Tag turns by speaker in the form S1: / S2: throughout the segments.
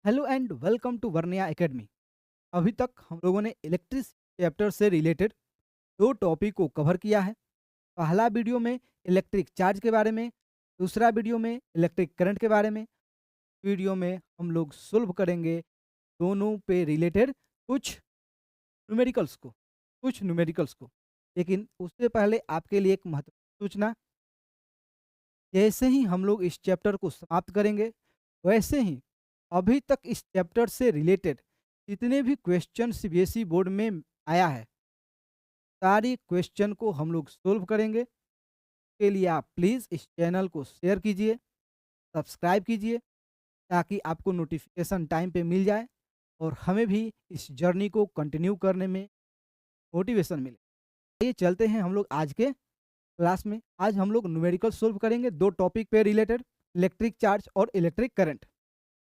S1: Hello and welcome to वर्निया academy. अभी तक हम लोगों ने इलेक्ट्रिक चैप्टर से रिलेटेड दो टॉपिक को कवर किया है। पहला वीडियो में इलेक्ट्रिक चार्ज के बारे में, दूसरा वीडियो में इलेक्ट्रिक करंट के बारे में। वीडियो में हम लोग सोल्व करेंगे दोनों पे रिलेटेड कुछ न्यूमेरिकल्स को। लेकिन उससे पहले आपके लिए एक महत्वपूर्ण सूचना। जैसे ही हम लोग इस चैप्टर को समाप्त करेंगे, वैसे ही अभी तक इस चैप्टर से रिलेटेड जितने भी क्वेश्चन सीबीएसई बोर्ड में आया है, सारी क्वेश्चन को हम लोग सोल्व करेंगे। के लिए आप प्लीज़ इस चैनल को शेयर कीजिए, सब्सक्राइब कीजिए, ताकि आपको नोटिफिकेशन टाइम पे मिल जाए और हमें भी इस जर्नी को कंटिन्यू करने में मोटिवेशन मिले। ये चलते हैं हम लोग आज के क्लास में। आज हम लोग न्यूमेरिकल सोल्व करेंगे दो टॉपिक पे रिलेटेड, इलेक्ट्रिक चार्ज और इलेक्ट्रिक करंट।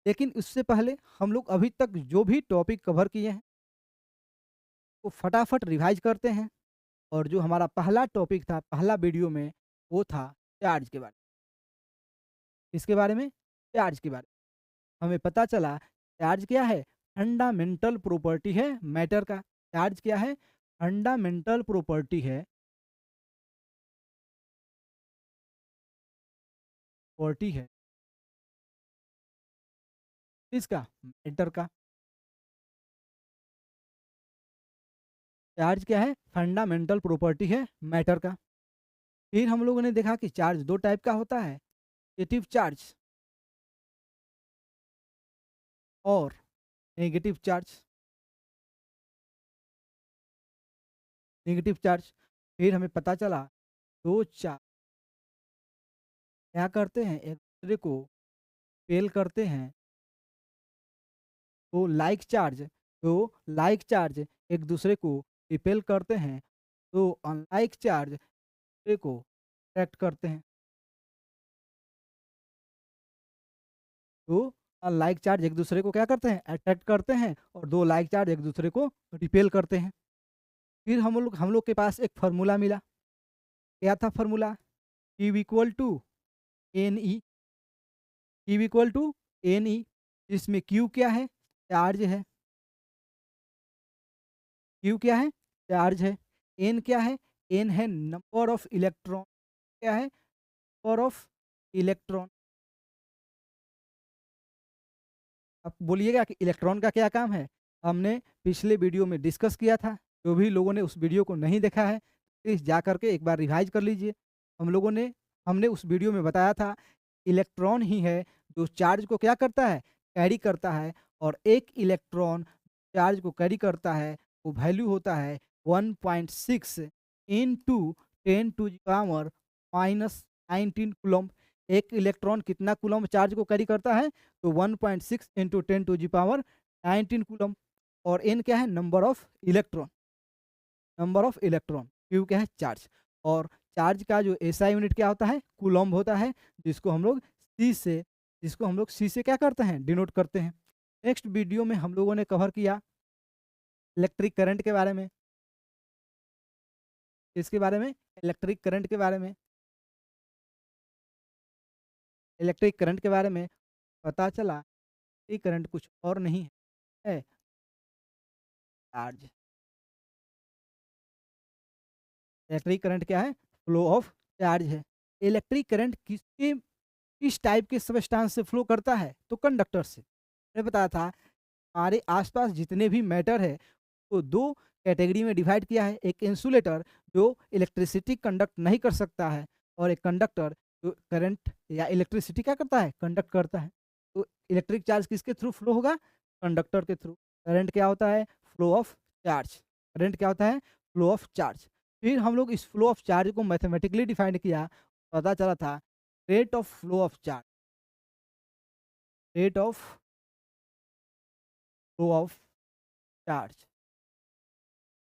S1: लेकिन उससे पहले हम लोग अभी तक जो भी टॉपिक कवर किए हैं वो फटाफट रिवाइज करते हैं। और जो हमारा पहला टॉपिक था पहला वीडियो में, वो था चार्ज के बारे में। इसके बारे में, चार्ज के बारे में हमें पता चला चार्ज क्या है, फंडामेंटल प्रॉपर्टी है मैटर का। चार्ज क्या है, फंडामेंटल प्रॉपर्टी है इसका, मैटर का। चार्ज क्या है, फंडामेंटल प्रॉपर्टी है मैटर का। फिर हम लोगों ने देखा कि चार्ज दो टाइप का होता है, पॉजिटिव चार्ज और नेगेटिव चार्ज। फिर हमें पता चला दो चार्ज क्या करते हैं, एक दूसरे को पेल करते हैं। तो लाइक चार्ज एक दूसरे को रिपेल करते हैं, तो अनलाइक चार्ज दूसरे को अट्रैक्ट करते हैं। तो अनलाइक चार्ज एक दूसरे को क्या करते हैं, अट्रैक्ट करते हैं, और दो लाइक चार्ज एक दूसरे को रिपेल करते हैं। फिर हम लोग के पास एक फार्मूला मिला। क्या था formula, Q equal to N E. Q equal to N E, इसमें Q क्या है, चार्ज है। Q क्या है, चार्ज है। N क्या है, N है नंबर ऑफ इलेक्ट्रॉन। क्या है, नंबर ऑफ इलेक्ट्रॉन। अब बोलिएगा कि इलेक्ट्रॉन का क्या काम है। हमने पिछले वीडियो में डिस्कस किया था। जो भी लोगों ने उस वीडियो को नहीं देखा है, प्लीज़ जा करके एक बार रिवाइज कर लीजिए। हमने उस वीडियो में बताया था इलेक्ट्रॉन ही है जो चार्ज को क्या करता है, कैरी करता है। और एक इलेक्ट्रॉन चार्ज को कैरी करता है, वो वैल्यू होता है 1.6 इंटू 10⁻⁻19 कूलम्ब। एक इलेक्ट्रॉन कितना कूलम्ब चार्ज को कैरी करता है, तो 1.6 इंटू 10⁻19 कूलम्ब। और एन क्या है, नंबर ऑफ इलेक्ट्रॉन। क्यू क्या है, चार्ज। और चार्ज का जो एसआई यूनिट क्या होता है, कूलम्ब होता है, जिसको हम लोग सी से क्या करते हैं, डिनोट करते हैं। नेक्स्ट वीडियो में हम लोगों ने कवर किया इलेक्ट्रिक करंट के बारे में। इसके बारे में, इलेक्ट्रिक करंट के बारे में। इलेक्ट्रिक करंट के बारे में पता चला कि करंट कुछ और नहीं है, चार्ज। इलेक्ट्रिक करंट क्या है, फ्लो ऑफ चार्ज है। इलेक्ट्रिक करंट किस टाइप के सबस्टांस से फ्लो करता है, तो कंडक्टर से। मैंने बताया था हमारे आसपास जितने भी मैटर है तो दो कैटेगरी में डिवाइड किया है। एक इंसुलेटर जो इलेक्ट्रिसिटी कंडक्ट नहीं कर सकता है, और एक कंडक्टर जो करंट या इलेक्ट्रिसिटी क्या करता है, कंडक्ट करता है। तो इलेक्ट्रिक चार्ज किसके थ्रू फ्लो होगा, कंडक्टर के थ्रू। करंट क्या होता है, फ्लो ऑफ चार्ज। करंट क्या होता है, फ्लो ऑफ चार्ज। फिर हम लोग इस फ्लो ऑफ चार्ज को मैथमेटिकली डिफाइन किया। पता चला था rate of flow of charge, rate of flow of charge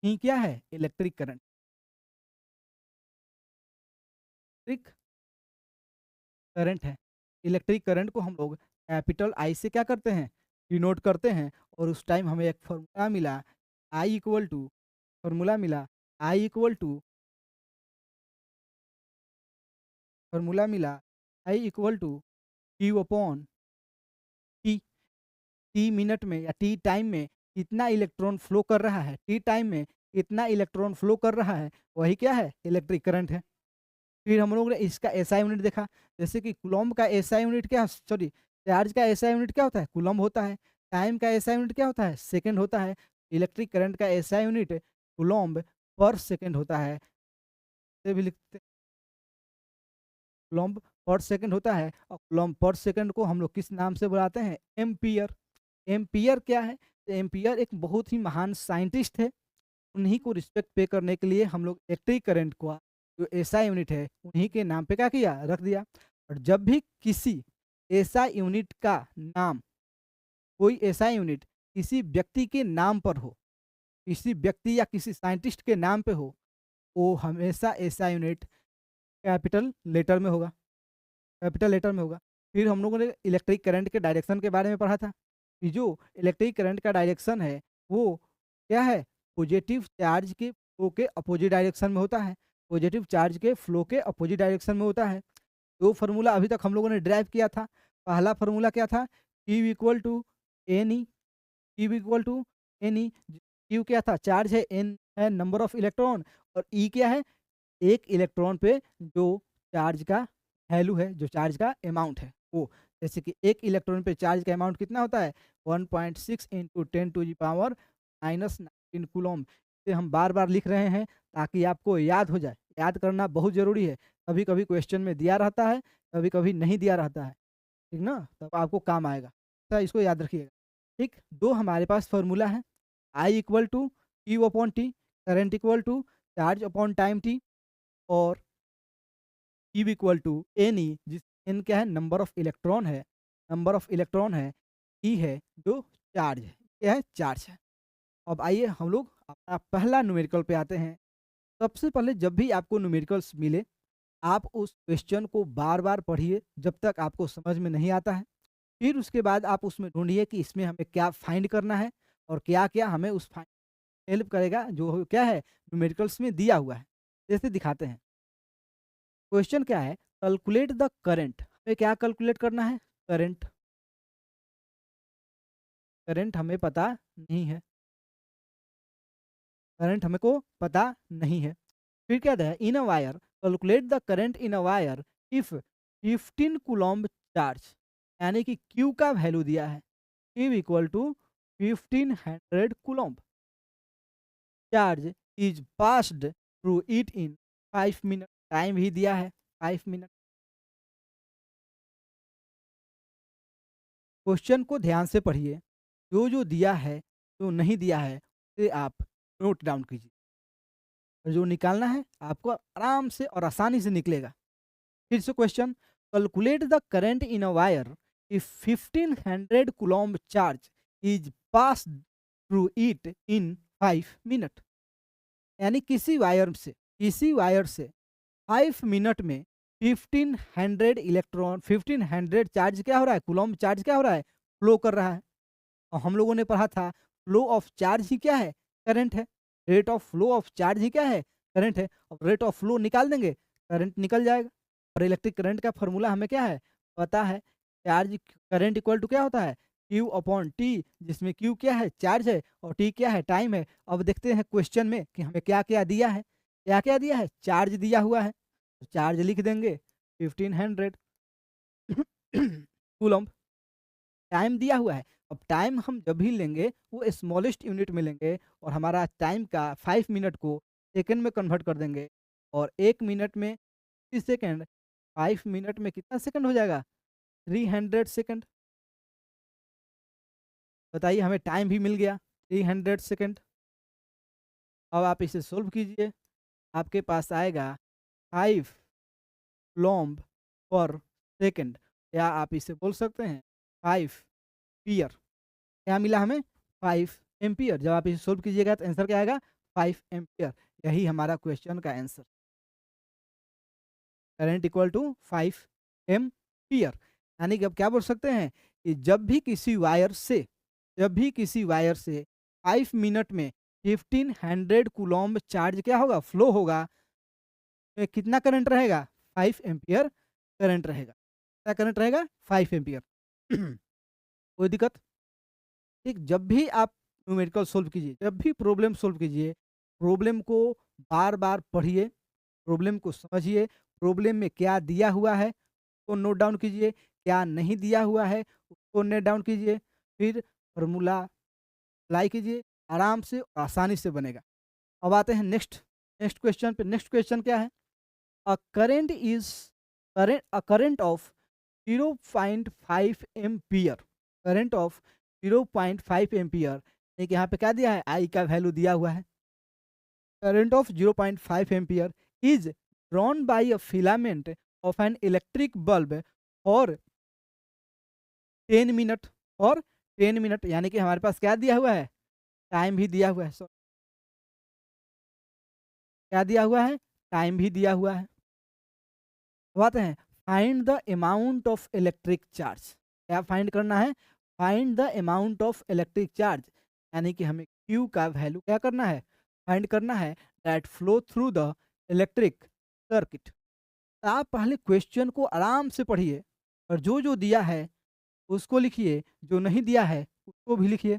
S1: ही क्या है, इलेक्ट्रिक करंट। इलेक्ट्रिक करंट है। इलेक्ट्रिक करंट को हम लोग कैपिटल आई से क्या करते हैं, डिनोट करते हैं। और उस टाइम हमें एक फार्मूला मिला आई इक्वल टू फार्मूला मिला I equal to Q upon T. T minute में या टी टाइम में कितना इलेक्ट्रॉन फ्लो कर रहा है, टी टाइम में कितना इलेक्ट्रॉन फ्लो कर रहा है, वही क्या है, इलेक्ट्रिक करंट है। फिर हम लोग ने इसका एसआई यूनिट देखा, जैसे कि कूलम्ब का एसआई यूनिट क्या, सॉरी, चार्ज का एसआई यूनिट क्या होता है, कूलम्ब होता है। टाइम का एसआई यूनिट क्या होता है, सेकंड होता है। इलेक्ट्रिक करंट का एसआई यूनिट कूलम्ब पर सेकंड होता है। ये भी लिखते, कूलम्ब पर सेकंड होता है, और कूलम्ब पर सेकंड को हम लोग किस नाम से बुलाते हैं, एम्पियर। एम्पियर क्या है, तो एम्पियर एक बहुत ही महान साइंटिस्ट है। उन्हीं को रिस्पेक्ट पे करने के लिए हम लोग इलेक्ट्रिक करंट को, जो एसआई यूनिट है, उन्हीं के नाम पे क्या किया, रख दिया। और जब भी किसी एसआई यूनिट का नाम, कोई एसआई यूनिट किसी व्यक्ति के नाम पर हो, किसी व्यक्ति या किसी साइंटिस्ट के नाम पे हो, वो हमेशा एसआई यूनिट कैपिटल लेटर में होगा, कैपिटल लेटर में होगा। फिर हम लोगों ने इलेक्ट्रिक करंट के डायरेक्शन के बारे में पढ़ा था, कि जो इलेक्ट्रिक करंट का डायरेक्शन है वो क्या है, पॉजिटिव चार्ज के फ्लो के अपोजिट डायरेक्शन में होता है, पॉजिटिव चार्ज के फ्लो के अपोजिट डायरेक्शन में होता है। दो फार्मूला अभी तक हम लोगों ने ड्राइव किया था। पहला फार्मूला क्या था, Q equal to N E, Q equal to N E. Q क्या था, चार्ज है, एन है नंबर ऑफ इलेक्ट्रॉन, और ई क्या है, एक इलेक्ट्रॉन पे जो चार्ज का वैल्यू है, जो चार्ज का अमाउंट है वो। जैसे कि एक इलेक्ट्रॉन पे चार्ज का अमाउंट कितना होता है, 1.6 इंटू 10⁻⁻19 कूलम्ब। इसे हम बार बार लिख रहे हैं ताकि आपको याद हो जाए, याद करना बहुत ज़रूरी है। कभी कभी क्वेश्चन में दिया रहता है, कभी कभी नहीं दिया रहता है, ठीक ना, तब आपको काम आएगा, तो इसको याद रखिएगा। ठीक, दो हमारे पास फॉर्मूला है, I equal to Q upon T, current equal to charge upon time T, और Q equal to N E, जिस एन क्या है, नंबर ऑफ इलेक्ट्रॉन है, नंबर ऑफ इलेक्ट्रॉन है, ई है जो चार्ज है, क्या है, चार्ज है। अब आइए हम लोग अपना पहला न्यूमेरिकल पे आते हैं। सबसे पहले जब भी आपको न्यूमेरिकल्स मिले, आप उस क्वेश्चन को बार बार पढ़िए जब तक आपको समझ में नहीं आता है। फिर उसके बाद आप उसमें ढूंढिए कि इसमें हमें क्या फाइंड करना है, और क्या क्या हमें उस फाइंड हेल्प करेगा, जो क्या है न्यूमेरिकल्स में दिया हुआ है। जैसे दिखाते हैं, क्वेश्चन क्या है, कैलकुलेट द करंट। हमें क्या कैलकुलेट करना है, करंट। करंट हमें पता नहीं है, करंट हमें को पता नहीं है। फिर क्या है, in a wire calculate the current in a wire if 15 coulomb charge, यानी कि क्यू का वैल्यू दिया है, Q equal to 1500 coulomb, charge is passed through it in 5 minute, time भी दिया है 5 मिनट। क्वेश्चन को ध्यान से पढ़िए, जो जो दिया है, जो नहीं दिया है, उसे आप नोट डाउन कीजिए, और जो निकालना है आपको आराम से और आसानी से निकलेगा। फिर से question, calculate the current in a wire if 1500 coulomb charge is pass through it in 5 minute, यानी किसी वायर से 5 मिनट में 1500 चार्ज क्या हो रहा है, कूलम्ब चार्ज क्या हो रहा है, फ्लो कर रहा है। और हम लोगों ने पढ़ा था, फ्लो ऑफ चार्ज ही क्या है, करंट है। Rate of flow of charge ही क्या है, करंट है। अब रेट ऑफ फ्लो निकाल देंगे, करंट निकल जाएगा। और इलेक्ट्रिक करंट का फॉर्मूला हमें क्या है, पता है, चार्ज करंट इक्वल टू क्या होता है, क्यू अपॉन टी, जिसमें क्यू क्या है, चार्ज है, और टी क्या है, टाइम है। अब देखते हैं क्वेश्चन में कि हमें क्या क्या दिया है, क्या क्या दिया है, चार्ज दिया हुआ है, तो चार्ज लिख देंगे 1500 कूलम्ब। टाइम दिया हुआ है, अब टाइम हम जब भी लेंगे वो स्मॉलेस्ट यूनिट में लेंगे, और हमारा टाइम का 5 मिनट को सेकंड में कन्वर्ट कर देंगे, और 1 मिनट में 30 सेकंड, 5 मिनट में कितना सेकंड हो जाएगा, 300 सेकंड। बताइए, हमें टाइम भी मिल गया 300 सेकंड। अब आप इसे सोल्व कीजिए, आपके पास आएगा 5 कूलम्ब पर सेकंड, या आप इसे बोल सकते हैं 5 पियर। क्या मिला हमें, 5 एम्पियर। जब आप इसे सोल्व कीजिएगा तो आंसर क्या आएगा, 5 एम्पियर। यही हमारा क्वेश्चन का answer, current equal to 5 ampere. यानी कि अब क्या बोल सकते हैं, कि जब भी किसी वायर से 5 मिनट में 1500 कूलम्ब चार्ज क्या होगा, फ्लो होगा, तो कितना करंट रहेगा, 5 एम्पियर करंट रहेगा। क्या करंट रहेगा, 5 एम्पियर। कोई दिक्कत। ठीक, जब भी आप न्यूमेरिकल सोल्व कीजिए, जब भी प्रॉब्लम सोल्व कीजिए, प्रॉब्लम को बार-बार पढ़िए, प्रॉब्लम को समझिए, प्रॉब्लम में क्या दिया हुआ है, उसको नोट डाउन कीजिए, क्या नहीं दिया हुआ है, उसको नोट डाउन कीजिए, फिर फ़ॉर्मूला अप्लाई कीजिए, आराम से, आसानी से बनेगा। अब आते हैं नेक्स्ट नेक्स्ट क्वेश्चन पे। नेक्स्ट क्वेश्चन क्या है? A current is current a current of 0.5 ampere, current of 0.5 ampere, देखिए यहाँ पे क्या दिया है, आई का वैल्यू दिया हुआ है। Current of 0.5 ampere is drawn by a filament of an electric bulb for 10 minute, और 10 मिनट यानी कि हमारे पास क्या दिया हुआ है, टाइम भी दिया हुआ है। क्या दिया हुआ है, टाइम भी दिया हुआ है। अब आते हैं, find the amount of electric charge. क्या फाइंड करना है? Find the amount of electric charge, यानी कि हमें क्यू का वैल्यू क्या करना है, फाइंड करना है, that flow through the electric circuit. आप पहले क्वेश्चन को आराम से पढ़िए, और जो जो दिया है उसको लिखिए, जो नहीं दिया है उसको भी लिखिए।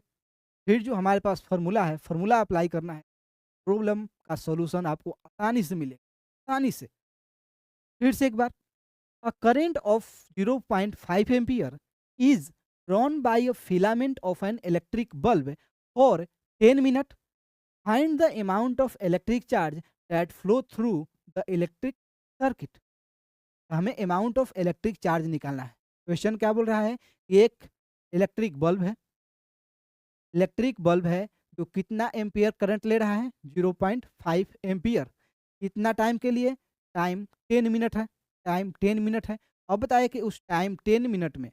S1: फिर जो हमारे पास फार्मूला है, फार्मूला अप्लाई करना है, प्रॉब्लम का सॉल्यूशन आपको आसानी से मिलेगा, आसानी से। फिर से एक बार, a current of 0.5 ampere is drawn by a filament of an electric bulb for 10 minutes. Find the amount of electric charge that flow through the electric circuit. हमें अमाउंट ऑफ इलेक्ट्रिक चार्ज निकालना है। Question क्या बोल रहा है? एक electric bulb है, electric bulb है, जो कितना एम्पियर करंट ले रहा है, 0.5 एम्पियर। कितना टाइम के लिए? टाइम 10 मिनट है, टाइम 10 मिनट है। अब बताइए कि उस टाइम 10 मिनट में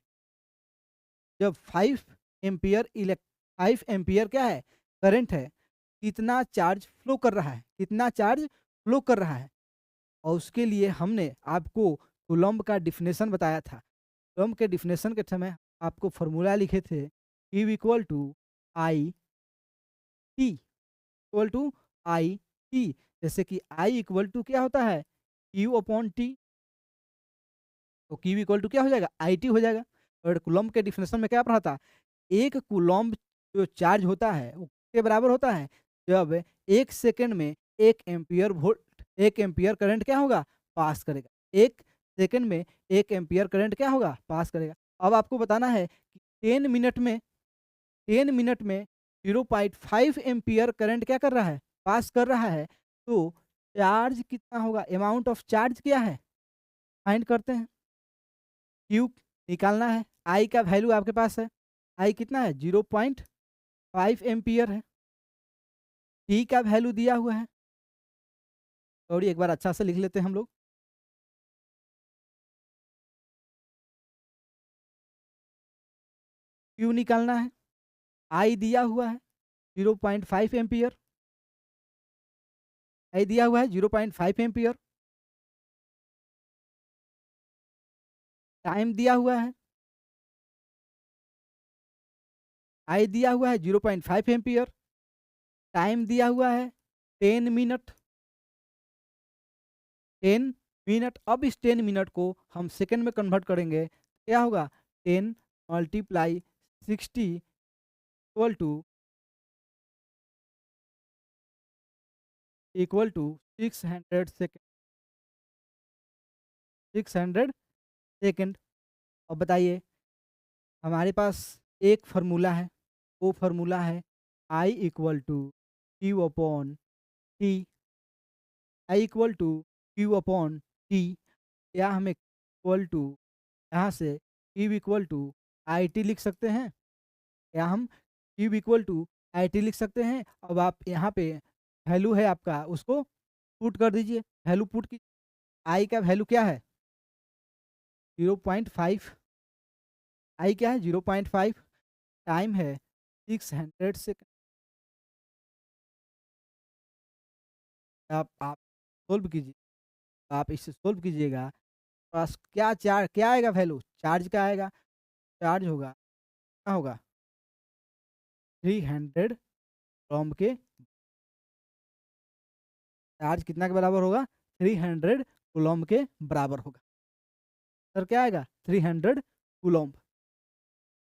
S1: जब 5 एम्पियर इलेक्ट 5 एम्पियर क्या है, करंट है, कितना चार्ज फ्लो कर रहा है, कितना चार्ज फ्लो कर रहा है। और उसके लिए हमने आपको कूलम्ब का डिफिनेशन बताया था। कूलम्ब के डिफिनेशन के समय आपको फॉर्मूला लिखे थे, Q equal to I T, equal to I T. जैसे कि आई इक्वल टू क्या होता है, क्यू अपॉन टी, तो क्यू इक्वल टू क्या हो जाएगा, आई टी हो जाएगा। और कूलम्ब के डिफिनेशन में क्या पढ़ा था, एक कूलम्ब जो चार्ज होता है वो किसके बराबर होता है, जब 1 सेकंड में 1 एम्पियर वोल्ट, 1 एम्पियर करंट क्या होगा, पास करेगा। 1 सेकंड में 1 एम्पियर करंट क्या होगा, पास करेगा। अब आपको बताना है कि 10 मिनट में, 10 मिनट में 0.5 एम्पियर करंट क्या कर रहा है, पास कर रहा है। तो चार्ज कितना होगा, अमाउंट ऑफ चार्ज क्या है, फाइंड करते हैं। क्यू निकालना है, आई का वैल्यू आपके पास है, आई कितना है, 0.5 एम्पियर है। टी का वैल्यू दिया हुआ है, और एक बार अच्छा से लिख लेते हैं हम लोग। क्यू निकालना है, आई दिया हुआ है 0.5 एम्पियर, आई दिया हुआ है 0.5 एम्पियर। टाइम दिया हुआ है, आई दिया हुआ है 0.5 एम्पियर। टाइम दिया हुआ है 10 मिनट, 10 मिनट। अब इस 10 मिनट को हम सेकंड में कन्वर्ट करेंगे, क्या होगा, 10 multiply 60 equal to 600 second, 600 second. अब बताइए, हमारे पास एक फार्मूला है, वो फार्मूला है I equal to Q upon T, I equal to Q upon T, या हमें इक्वल टू यहाँ से Q equal to I T लिख सकते हैं, या हम Q equal to I T लिख सकते हैं। अब आप यहाँ पे वैल्यू है आपका, उसको पुट कर दीजिए, वैल्यू पुट की। आई का वैल्यू क्या है, 0.5, आई क्या है 0.5, टाइम है 600 सेकेंड। आप सोल्व कीजिए, आप इसे सोल्व कीजिएगा, पास क्या चार्ज, क्या आएगा वैल्यू, चार्ज क्या आएगा, चार्ज होगा, क्या होगा, 300 कूलम्ब के, चार्ज कितना के बराबर होगा, 300 कूलम्ब के बराबर होगा। सर क्या आएगा, 300 कूलम्ब।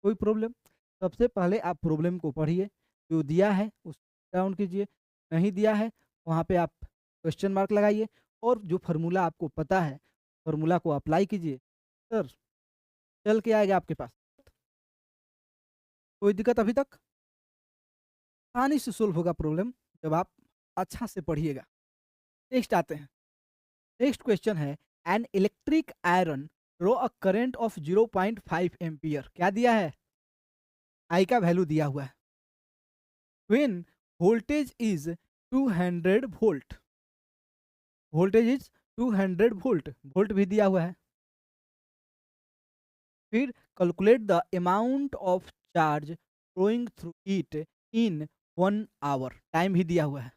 S1: कोई प्रॉब्लम? सबसे पहले आप प्रॉब्लम को पढ़िए, जो दिया है उसको डाउन कीजिए, नहीं दिया है वहाँ पे आप क्वेश्चन मार्क लगाइए और जो फार्मूला आपको पता है फार्मूला को अप्लाई कीजिए। सर चल के आएगा आपके पास, कोई दिक्कत अभी तक? आसानी से सोल्व होगा प्रॉब्लम जब आप अच्छा से पढ़िएगा। नेक्स्ट आते हैं, नेक्स्ट क्वेश्चन है an electric iron draw a current of 0.5 ampere. क्या दिया है? आई का वैल्यू दिया हुआ है। When voltage is 200 volt, voltage is 200 volt, volt भी दिया हुआ है। फिर calculate the amount of charge flowing through it in 1 hour, time भी दिया हुआ है।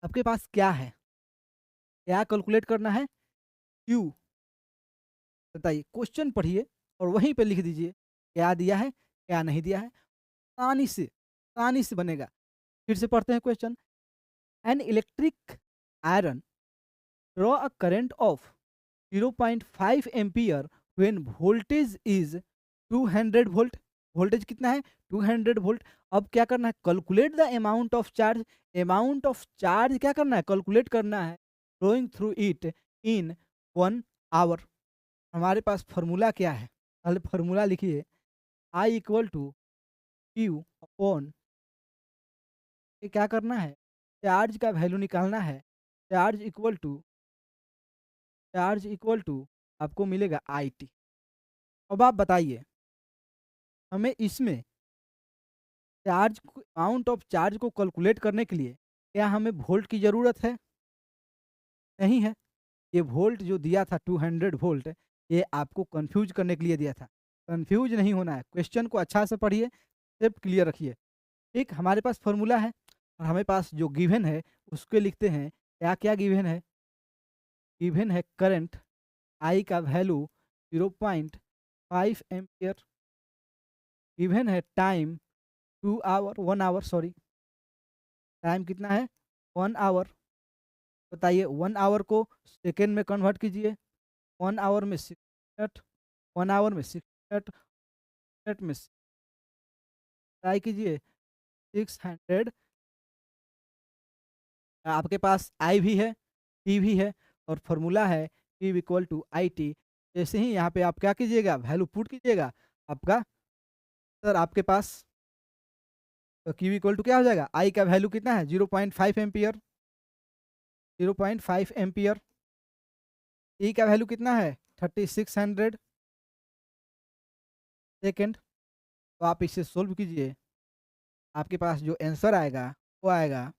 S1: आपके पास क्या है, क्या कैलकुलेट करना है? क्यू। बताइए, क्वेश्चन पढ़िए और वहीं पे लिख दीजिए क्या दिया है क्या नहीं दिया है, आसानी से बनेगा। फिर से पढ़ते हैं question. An electric iron draw a current of 0.5 ampere when voltage is 200 volt, voltage कितना है? 200 वोल्ट। अब क्या करना है? Calculate the amount of charge, amount of charge क्या करना है? कैलकुलेट करना है flowing through it in 1 hour. हमारे पास फार्मूला क्या है? पहले फार्मूला लिखिए, I equal to Q upon, ये क्या करना है? चार्ज का वैल्यू निकालना है। Charge equal to, charge equal to आपको मिलेगा आई टी। अब आप बताइए हमें इसमें चार्ज अमाउंट ऑफ चार्ज को कैलकुलेट करने के लिए क्या हमें वोल्ट की ज़रूरत है? नहीं है। ये वोल्ट जो दिया था 200 वोल्ट, ये आपको कंफ्यूज करने के लिए दिया था। कंफ्यूज नहीं होना है, क्वेश्चन को अच्छा से पढ़िए, सिर्फ क्लियर रखिए। एक हमारे पास फॉर्मूला है और हमारे पास जो गिवन है उसके लिखते हैं। क्या क्या गिवन है? गिवन है करंट आई का वैल्यू 0.5 एम्पियर, गिवन है time 2 hour 1 hour, sorry time कितना है? 1 आवर। बताइए 1 आवर को सेकेंड में कन्वर्ट कीजिए, 1 आवर में 6 मिनट, 1 आवर में 6 मिनट, मिनट में ट्राई कीजिए 600। आपके पास आई भी है, टी भी है और फॉर्मूला है Q equal to I T. जैसे ही यहाँ पे आप क्या कीजिएगा? वैल्यू पुट कीजिएगा आपका, सर आपके पास तो Q इक्वल टू क्या हो जाएगा? आई का वैल्यू कितना है? 0.5 एम्पियर, 0.5 एम्पियर। ई का वैल्यू कितना है? 3600 सेकेंड। तो आप इसे सोल्व कीजिए, आपके पास जो आंसर आएगा वो आएगा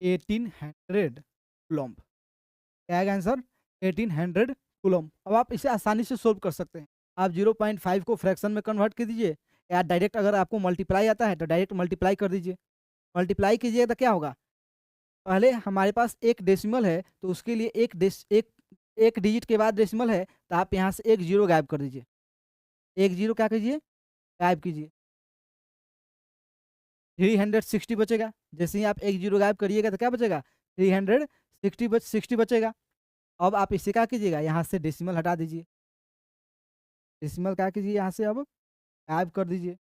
S1: 1800 कूलम्ब। क्या आएगा आंसर? 1800 कूलम्ब। अब आप इसे आसानी से सोल्व कर सकते हैं। आप 0.5 को फ्रैक्शन में कन्वर्ट कर दीजिए या डायरेक्ट, अगर आपको मल्टीप्लाई आता है तो डायरेक्ट मल्टीप्लाई कर दीजिए। मल्टीप्लाई कीजिए तो क्या होगा? पहले हमारे पास एक डेसिमल है तो उसके लिए एक डिजिट के बाद डेसिमल है, तो आप यहाँ से एक जीरो गायब कर दीजिए। एक जीरो क्या कीजिए? गायब कीजिए। 360 बचेगा। जैसे ही आप एक जीरो गायब करिएगा तो क्या बचेगा? 360 बचेगा। अब आप इसे क्या कीजिएगा? यहाँ से डेसिमल हटा दीजिए, डेसिमल क्या कीजिए यहाँ से अब गायब कर दीजिए।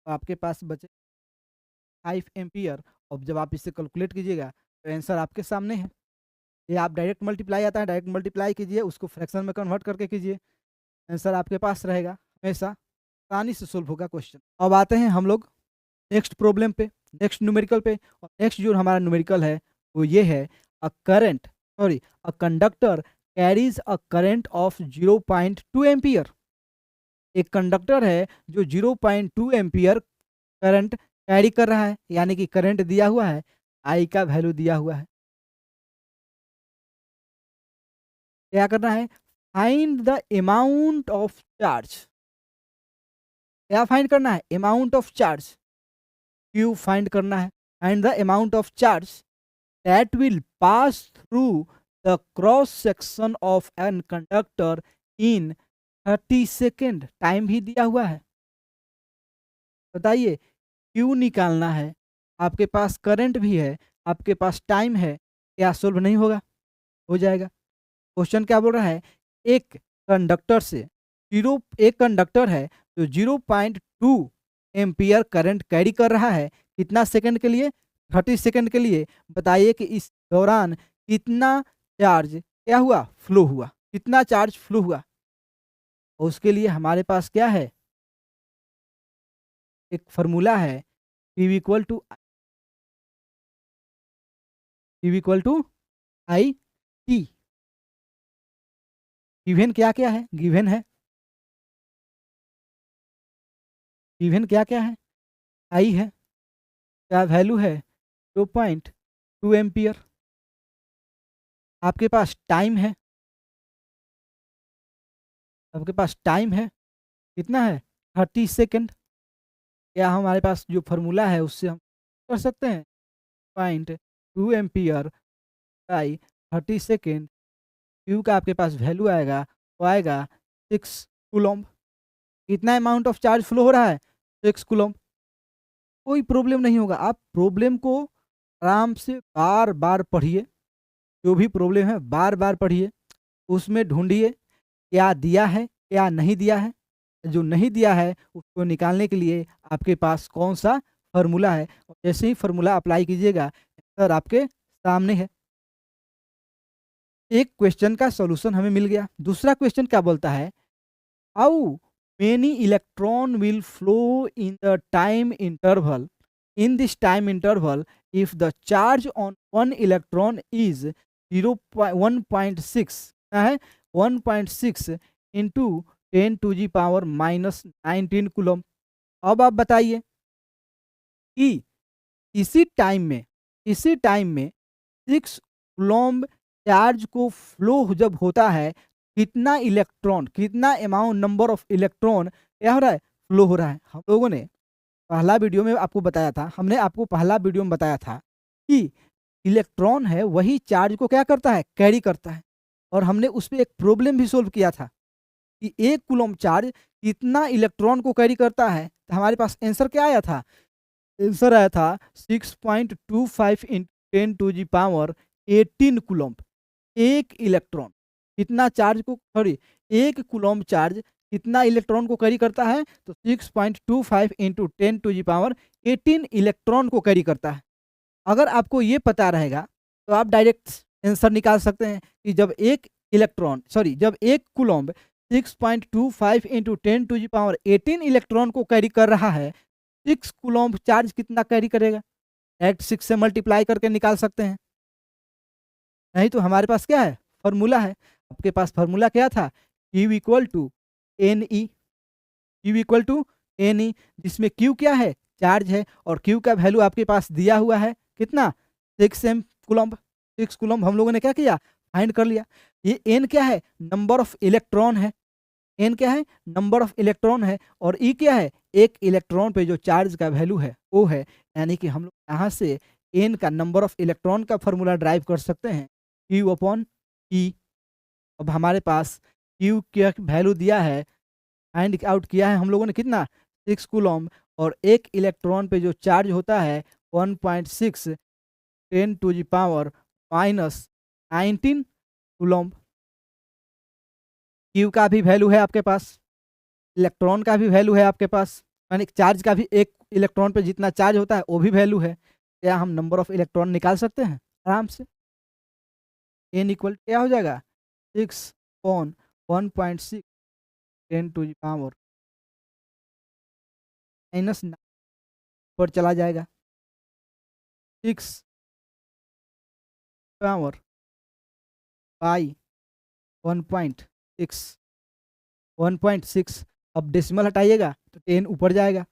S1: तो आपके पास बचे 5 एम्पियर। अब जब आप इसे कैलकुलेट कीजिएगा तो आंसर आपके सामने है। ये आप डायरेक्ट मल्टीप्लाई आता है, डायरेक्ट मल्टीप्लाई कीजिए, उसको फ्रैक्शन में कन्वर्ट करके कीजिए, आंसर आपके पास रहेगा। हमेशा आसानी से सोल्व होगा क्वेश्चन। अब आते हैं हम लोग नेक्स्ट प्रॉब्लम पे, नेक्स्ट न्यूमेरिकल पे। और नेक्स्ट जो हमारा न्यूमेरिकल है वो ये है, a conductor carries a current of 0.2 ampere. एक कंडक्टर है जो 0.2 एम्पियर करंट कैरी कर रहा है, यानी कि करंट दिया हुआ है, आई का वैल्यू दिया हुआ है। क्या करना है? Find the amount of charge. क्या फाइंड करना है? Amount of charge, Q find करना है। Find the amount of charge that will pass through the cross section of an conductor in 30 second. Time भी दिया हुआ है। बताइए, क्यू निकालना है, आपके पास करंट भी है, आपके पास टाइम है, क्या सोल्व नहीं होगा? हो जाएगा। क्वेश्चन क्या बोल रहा है, एक कंडक्टर से जीरो एक कंडक्टर है जो 0.2 एम्पियर करंट कैरी कर रहा है, कितना सेकंड के लिए? 30 सेकंड के लिए। बताइए कि इस दौरान कितना चार्ज क्या हुआ? फ्लो हुआ। कितना चार्ज फ्लो हुआ? और उसके लिए हमारे पास क्या है? एक फॉर्मूला है, Q equal to I T. Given क्या क्या है? गिवन क्या क्या है? आई है, क्या वैल्यू है? 2.2 एम्पियर। आपके पास टाइम है, कितना है? 30 सेकेंड। क्या हमारे पास जो फार्मूला है उससे हम कर सकते हैं? 0.2 एम्पियर बाई 30 सेकेंड, क्यू का आपके पास वैल्यू आएगा, वो आएगा 6 कूलम्ब। कितना अमाउंट ऑफ चार्ज फ्लो हो रहा है? 6 कूलम्ब। कोई प्रॉब्लम नहीं होगा, आप प्रॉब्लम को आराम से बार बार पढ़िए, जो भी प्रॉब्लम है बार बार पढ़िए, उसमें ढूंढिए क्या दिया है क्या नहीं दिया है। जो नहीं दिया है उसको निकालने के लिए आपके पास कौन सा फार्मूला है, और जैसे ही फार्मूला अप्लाई कीजिएगा आंसर आपके सामने है। एक क्वेश्चन का सॉल्यूशन हमें मिल गया। दूसरा क्वेश्चन क्या बोलता है, how many electron will flow in the time interval, in this time interval if the charge on one electron is 1.6 है 1.6 इंटू 10⁻⁻19 कूलम। अब आप बताइए कि इसी टाइम में 6 कूलम्ब चार्ज को फ्लो जब होता है, कितना इलेक्ट्रॉन, कितना अमाउंट नंबर ऑफ इलेक्ट्रॉन क्या हो रहा है? फ्लो हो रहा है। हम लोगों ने पहला वीडियो में आपको बताया था, हमने आपको पहला वीडियो में बताया था कि इलेक्ट्रॉन है वही चार्ज को क्या करता है? कैरी करता है। और हमने उस पे एक प्रॉब्लम भी सोल्व किया था कि 1 कूलम्ब चार्ज कितना इलेक्ट्रॉन को कैरी करता है। तो हमारे पास आंसर क्या आया था? आंसर आया था 6.25 × 10⁻18 कूलम्ब। एक इलेक्ट्रॉन कितना चार्ज को, सॉरी, 1 कूलम्ब चार्ज कितना इलेक्ट्रॉन को कैरी करता है? तो 6.25 × 10⁻18 इलेक्ट्रॉन को कैरी करता है। अगर आपको ये पता रहेगा तो आप डायरेक्ट आंसर निकाल सकते हैं कि जब एक कूलम्ब 6.25 × 10⁻18 इलेक्ट्रॉन को कैरी कर रहा है, 6 कूलम्ब चार्ज कितना कैरी करेगा? डायरेक्ट 6 से मल्टीप्लाई करके निकाल सकते हैं। नहीं तो हमारे पास क्या है? फॉर्मूला है। आपके पास फॉर्मूला क्या था? Q equal to N E, जिसमें Q क्या है? चार्ज है, और Q का वैल्यू आपके पास दिया हुआ है कितना? 6 कूलम्ब। 6 कूलम्ब हम लोगों ने क्या किया? फाइंड कर लिया। ये N क्या है? नंबर ऑफ इलेक्ट्रॉन है। N क्या है? नंबर ऑफ इलेक्ट्रॉन है। और E क्या है? एक इलेक्ट्रॉन पे जो चार्ज का वैल्यू है वो है। यानी कि हम लोग यहाँ से N का नंबर ऑफ इलेक्ट्रॉन का फॉर्मूला ड्राइव कर सकते हैं, Q/E। अब हमारे पास Q का वैल्यू दिया है, फाइंड आउट किया है हम लोगों ने कितना? 6 कूलम्ब, और एक इलेक्ट्रॉन पे जो चार्ज होता है 1.6 10⁻⁻19 कूलम्ब। Q का भी वैल्यू है आपके पास, इलेक्ट्रॉन का भी वैल्यू है आपके पास, यानी चार्ज का भी, एक इलेक्ट्रॉन पे जितना चार्ज होता है वो भी वैल्यू है। क्या हम नंबर ऑफ इलेक्ट्रॉन निकाल सकते हैं आराम से? N इक्वल क्या हो जाएगा? 6/1.6 10⁻⁻9 पर चला जाएगा। 6 पावर बाई 1.6, 1.6। अब डेसिमल हटाइएगा तो 10 ऊपर जाएगा।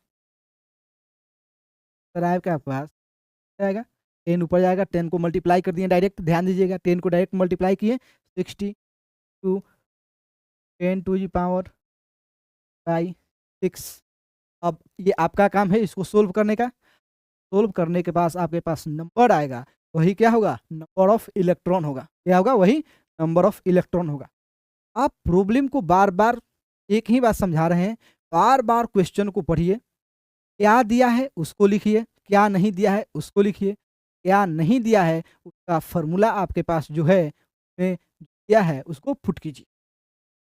S1: सर आपके पास जाएगा 10 ऊपर जाएगा, 10 को मल्टीप्लाई कर दिए डायरेक्ट, ध्यान दीजिएगा 10 को डायरेक्ट मल्टीप्लाई किए, 62 10⁻6। अब ये आपका काम है इसको सोल्व करने का। सोल्व करने के बाद आपके पास नंबर आएगा, वही क्या होगा? नंबर ऑफ इलेक्ट्रॉन होगा। क्या होगा? वही नंबर ऑफ इलेक्ट्रॉन होगा। आप प्रॉब्लम को बार बार, एक ही बात समझा रहे हैं, बार बार क्वेश्चन को पढ़िए, क्या दिया है उसको लिखिए, क्या नहीं दिया है उसको लिखिए। क्या नहीं दिया है उसका फॉर्मूला आपके पास जो है उसमें दिया है उसको पुट कीजिए।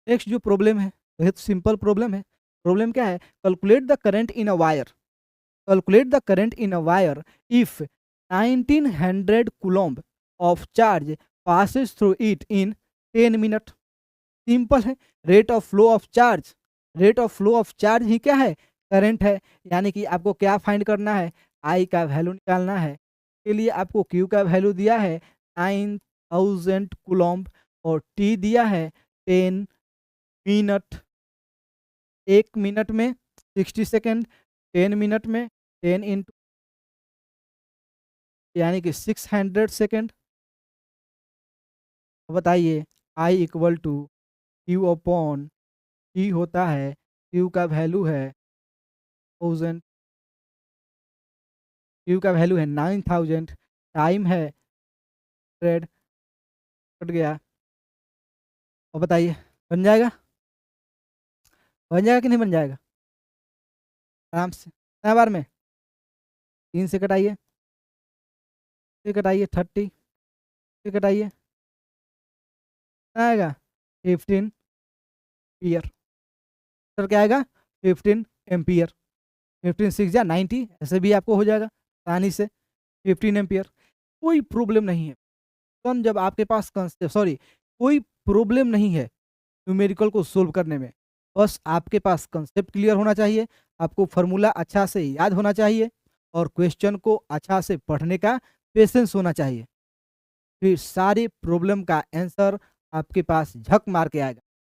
S1: नेक्स्ट जो प्रॉब्लम है बहुत सिंपल प्रॉब्लम है। प्रॉब्लम क्या है? Calculate the current in a wire. Calculate the current in a wire if 1900 coulomb of charge passes through it in 10 minute. Simple है। Rate of flow of charge, rate of flow of charge ही क्या है? Current है। यानी कि आपको क्या find करना है? आई का वैल्यू निकालना है। के लिए आपको क्यू का वैल्यू दिया है 9000 कूलम्ब और टी दिया है 10 मिनट। 1 मिनट में 60 सेकेंड, 10 मिनट में 10 इंटू यानी कि 600 सेकेंड। बताइए I equal to Q upon T होता है, क्यू का वैल्यू है 1000, क्यू का वैल्यू है 9000, टाइम है 100, कट गया। और बताइए बन जाएगा? बन जाएगा कि नहीं बन जाएगा? आराम से कितना बार में? 3 से कटाइए, फिर कटाइए 30, फिर कटाइए, कितना आएगा? 15 ईयर। सर क्या आएगा? 15 एम्पियर। 15 6 या 90, ऐसे भी आपको हो जाएगा आसानी से। 15 एम्पियर, कोई प्रॉब्लम नहीं है। कौन जब आपके पास कोई प्रॉब्लम नहीं है न्यूमेरिकल को सोल्व करने में। बस आपके पास कंसेप्ट क्लियर होना चाहिए, आपको फार्मूला अच्छा से याद होना चाहिए और क्वेश्चन को अच्छा से पढ़ने का पेशेंस होना चाहिए। फिर सारे प्रॉब्लम का आंसर आपके पास झक मार के आएगा।